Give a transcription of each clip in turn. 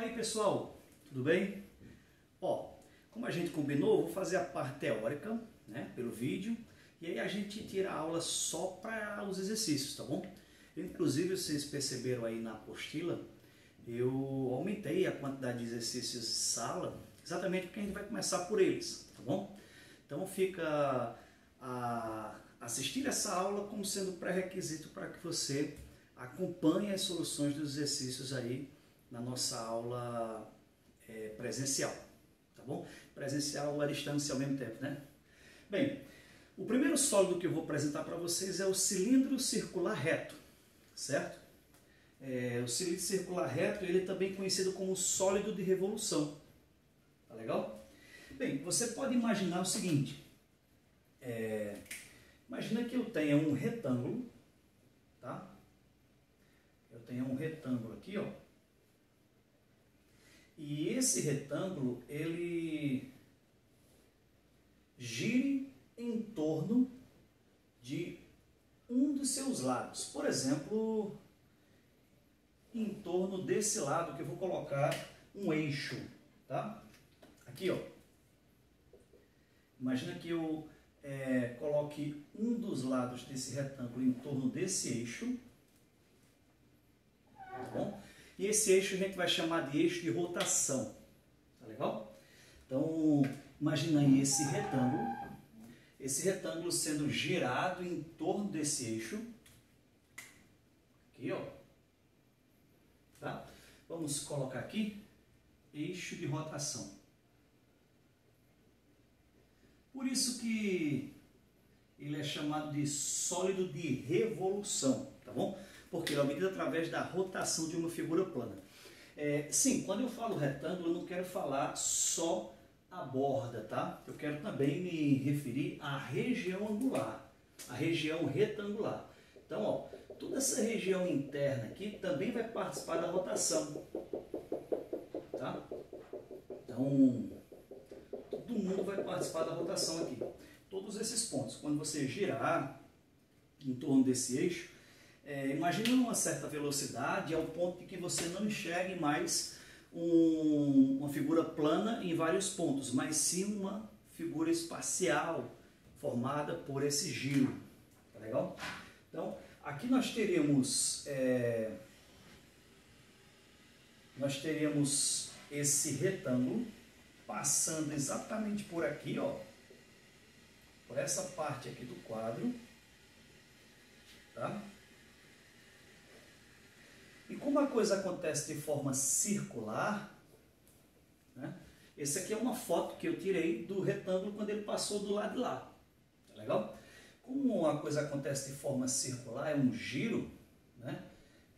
Fala aí, pessoal, tudo bem? Ó, como a gente combinou, eu vou fazer a parte teórica, né, pelo vídeo, e aí a gente tira a aula só para os exercícios, tá bom? Inclusive, vocês perceberam aí na apostila, eu aumentei a quantidade de exercícios de sala, exatamente porque a gente vai começar por eles, tá bom? Então fica a assistir essa aula como sendo pré-requisito para que você acompanhe as soluções dos exercícios aí na nossa aula presencial, tá bom? Presencial à distância ao mesmo tempo, né? Bem, o primeiro sólido que eu vou apresentar para vocês é o cilindro circular reto, certo? O cilindro circular reto, ele é também conhecido como sólido de revolução, tá legal? Bem, você pode imaginar o seguinte, imagina que eu tenha um retângulo, tá? Eu tenho um retângulo aqui, ó. E esse retângulo, ele gire em torno de um dos seus lados. Por exemplo, em torno desse lado que eu vou colocar um eixo, tá? Aqui, ó. Imagina que eu coloque um dos lados desse retângulo em torno desse eixo, tá bom? E esse eixo a gente vai chamar de eixo de rotação, tá legal? Então, imagina aí esse retângulo sendo girado em torno desse eixo, aqui, ó, tá? Vamos colocar aqui, eixo de rotação. Por isso que ele é chamado de sólido de revolução, tá bom? Porque ele é obtido através da rotação de uma figura plana. Sim, quando eu falo retângulo, eu não quero falar só a borda, tá? Eu quero também me referir à região angular, à região retangular. Então, ó, toda essa região interna aqui também vai participar da rotação, tá? Então, todo mundo vai participar da rotação aqui. Todos esses pontos, quando você girar em torno desse eixo, imagina uma certa velocidade ao ponto de que você não enxergue mais uma figura plana em vários pontos, mas sim uma figura espacial formada por esse giro. Tá legal? Então, aqui nós teríamos esse retângulo passando exatamente por aqui, ó, por essa parte aqui do quadro, tá? E como a coisa acontece de forma circular, né? Essa aqui é uma foto que eu tirei do retângulo quando ele passou do lado de lá. Tá legal? Como a coisa acontece de forma circular, é um giro, né?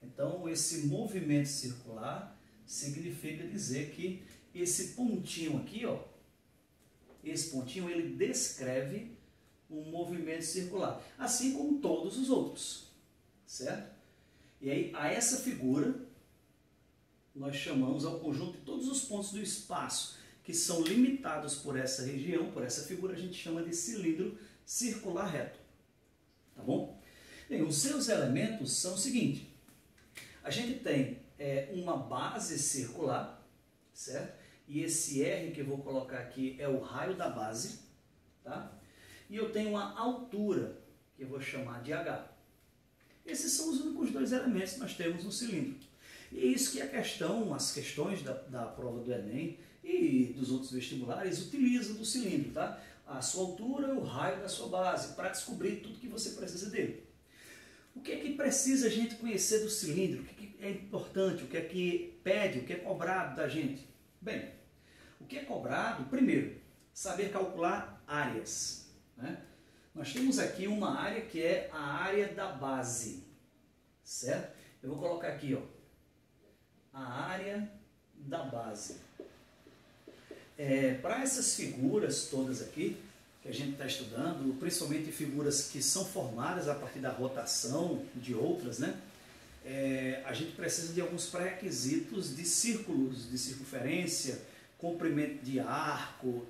Então esse movimento circular significa dizer que esse pontinho aqui, ó, esse pontinho, ele descreve um movimento circular, assim como todos os outros, certo? E aí, a essa figura, nós chamamos ao conjunto de todos os pontos do espaço que são limitados por essa região, por essa figura, a gente chama de cilindro circular reto. Tá bom? Bem, os seus elementos são o seguinte. A gente tem uma base circular, certo? E esse R que eu vou colocar aqui é o raio da base, tá? E eu tenho uma altura, que eu vou chamar de H. Esses são os únicos dois elementos que nós temos no cilindro. E é isso que as questões da prova do Enem e dos outros vestibulares utilizam do cilindro, tá? A sua altura, o raio da sua base, para descobrir tudo que você precisa dele. O que é que precisa a gente conhecer do cilindro? O que é importante? O que é que pede? O que é cobrado da gente? Bem, o que é cobrado? Primeiro, saber calcular áreas, né? Nós temos aqui uma área que é a área da base, certo? Eu vou colocar aqui, ó, a área da base. Para essas figuras todas aqui, que a gente está estudando, principalmente figuras que são formadas a partir da rotação de outras, né? A gente precisa de alguns pré-requisitos de círculos, de circunferência, comprimento de arco,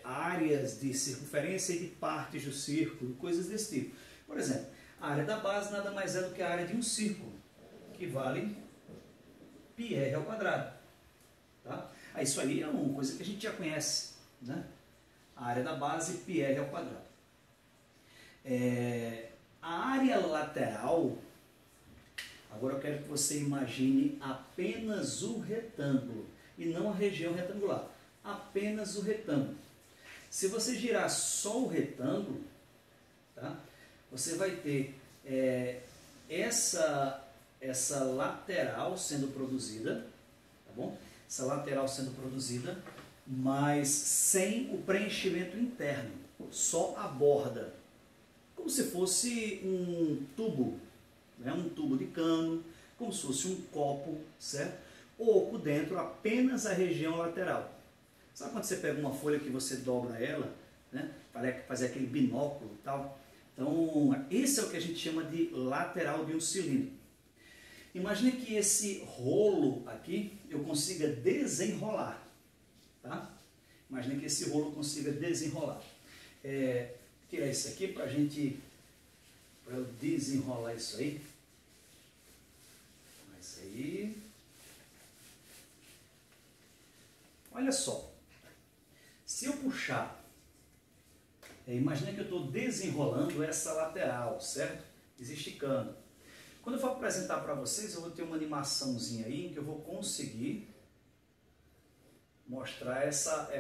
áreas de circunferência e de partes do círculo, coisas desse tipo. Por exemplo, a área da base nada mais é do que a área de um círculo, que vale πr². Tá? Isso aí é uma coisa que a gente já conhece, né? A área da base, πr ao quadrado. A área lateral, agora eu quero que você imagine apenas o retângulo e não a região retangular, apenas o retângulo. Se você girar só o retângulo, tá? Você vai ter essa lateral sendo produzida, tá bom? Essa lateral sendo produzida, mas sem o preenchimento interno, só a borda, como se fosse um tubo, né? Um tubo de cano, como se fosse um copo, certo? Oco dentro, apenas a região lateral. Sabe quando você pega uma folha que você dobra ela, né? Para fazer aquele binóculo e tal? Então, esse é o que a gente chama de lateral de um cilindro. Imagine que esse rolo aqui eu consiga desenrolar, tá? Imagine que esse rolo consiga desenrolar. Tirar isso aqui para eu desenrolar isso aí. Isso aí. Olha só. Se eu puxar, imagina que eu estou desenrolando essa lateral, certo? Esticando. Quando eu for apresentar para vocês, eu vou ter uma animaçãozinha aí em que eu vou conseguir mostrar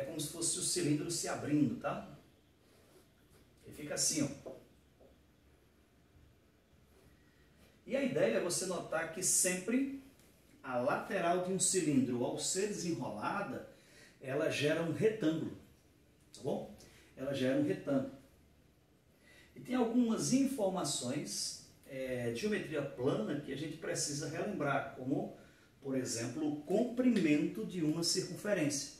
como se fosse o cilindro se abrindo, tá? Ele fica assim, ó. E a ideia é você notar que sempre a lateral de um cilindro, ao ser desenrolada, ela gera um retângulo, tá bom? Ela gera um retângulo. E tem algumas informações de geometria plana que a gente precisa relembrar, como, por exemplo, o comprimento de uma circunferência,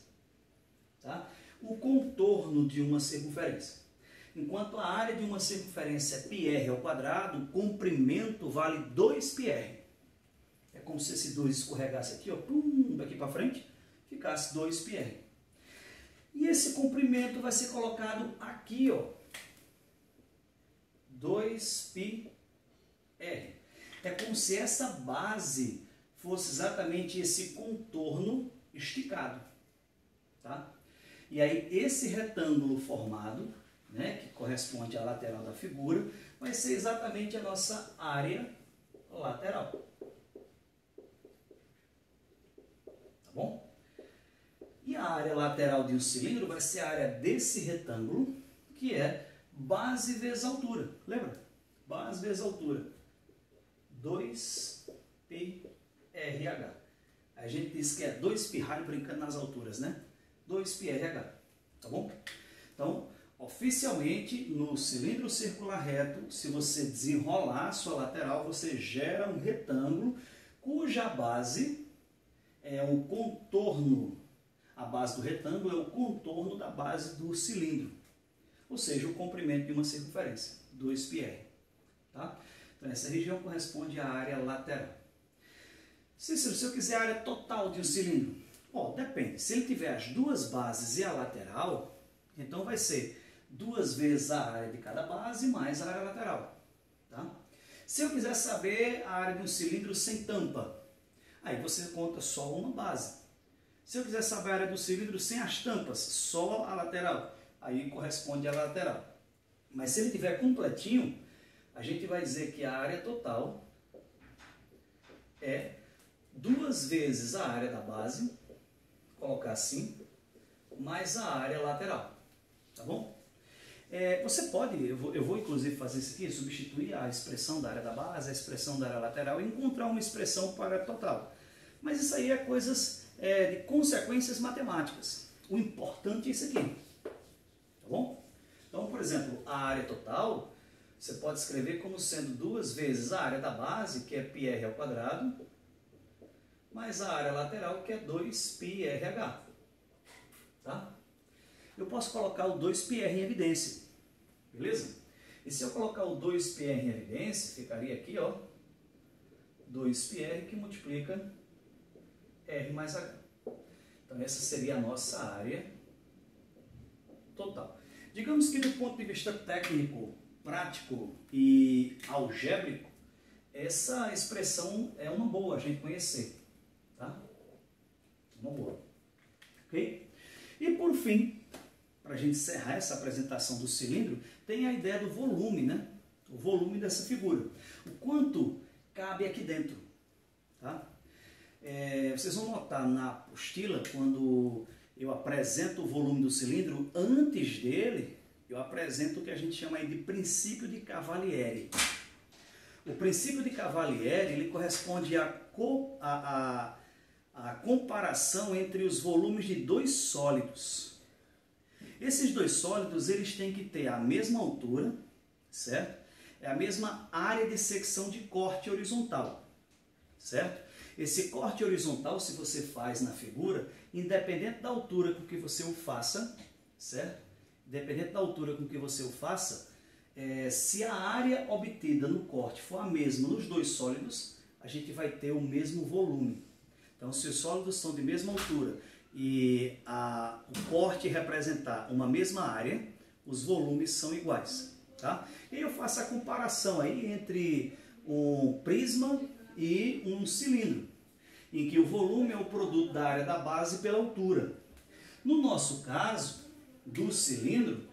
tá? O contorno de uma circunferência. Enquanto a área de uma circunferência é πr ao quadrado, o comprimento vale 2πr. É como se esse 2 escorregasse aqui, ó, daqui para frente, ficasse 2πr. E esse comprimento vai ser colocado aqui, ó, 2πr. É como se essa base fosse exatamente esse contorno esticado, tá? E aí esse retângulo formado, né, que corresponde à lateral da figura, vai ser exatamente a nossa área lateral. Tá bom? E a área lateral de um cilindro vai ser a área desse retângulo, que é base vezes altura. Lembra? Base vezes altura. 2πrh. A gente diz que é 2 pirralho brincando nas alturas, né? 2πrh. Tá bom? Então, oficialmente, no cilindro circular reto, se você desenrolar a sua lateral, você gera um retângulo cuja base é o contorno. A base do retângulo é o contorno da base do cilindro, ou seja, o comprimento de uma circunferência, 2πr. Tá? Então, essa região corresponde à área lateral. Cícero, se eu quiser a área total de um cilindro, depende. Se ele tiver as duas bases e a lateral, então vai ser 2 vezes a área de cada base mais a área lateral. Tá? Se eu quiser saber a área de um cilindro sem tampa, aí você conta só uma base. Se eu quiser saber a área do cilindro sem as tampas, só a lateral, aí corresponde à lateral. Mas se ele tiver completinho, a gente vai dizer que a área total é 2 vezes a área da base, colocar assim, mais a área lateral. Tá bom? Você pode, eu vou inclusive fazer isso aqui, substituir a expressão da área da base, a expressão da área lateral e encontrar uma expressão para a área total. Mas isso aí é coisas de consequências matemáticas. O importante é isso aqui. Tá bom? Então, por exemplo, a área total, você pode escrever como sendo 2 vezes a área da base, que é πr ao quadrado, mais a área lateral, que é 2πrh. Tá? Eu posso colocar o 2πr em evidência. Beleza? E se eu colocar o 2πr em evidência, ficaria aqui, ó, 2πr que multiplica r mais h. Então, essa seria a nossa área total. Digamos que do ponto de vista técnico, prático e algébrico, essa expressão é uma boa a gente conhecer. Tá? Uma boa. ok? E por fim, para a gente encerrar essa apresentação do cilindro, tem a ideia do volume, né? O volume dessa figura. O quanto cabe aqui dentro, tá? Vocês vão notar na apostila, quando eu apresento o volume do cilindro, antes dele, eu apresento o que a gente chama aí de princípio de Cavalieri. O princípio de Cavalieri, ele corresponde à comparação entre os volumes de dois sólidos. Esses dois sólidos, eles têm que ter a mesma altura, certo? É a mesma área de secção de corte horizontal, certo? Esse corte horizontal, se você faz na figura, independente da altura com que você o faça, certo? Independente da altura com que você o faça, se a área obtida no corte for a mesma nos dois sólidos, a gente vai ter o mesmo volume. Então, se os sólidos são de mesma altura e o corte representar uma mesma área, os volumes são iguais. Tá? E eu faço a comparação aí entre um prisma e um cilindro, em que o volume é o produto da área da base pela altura. No nosso caso, do cilindro,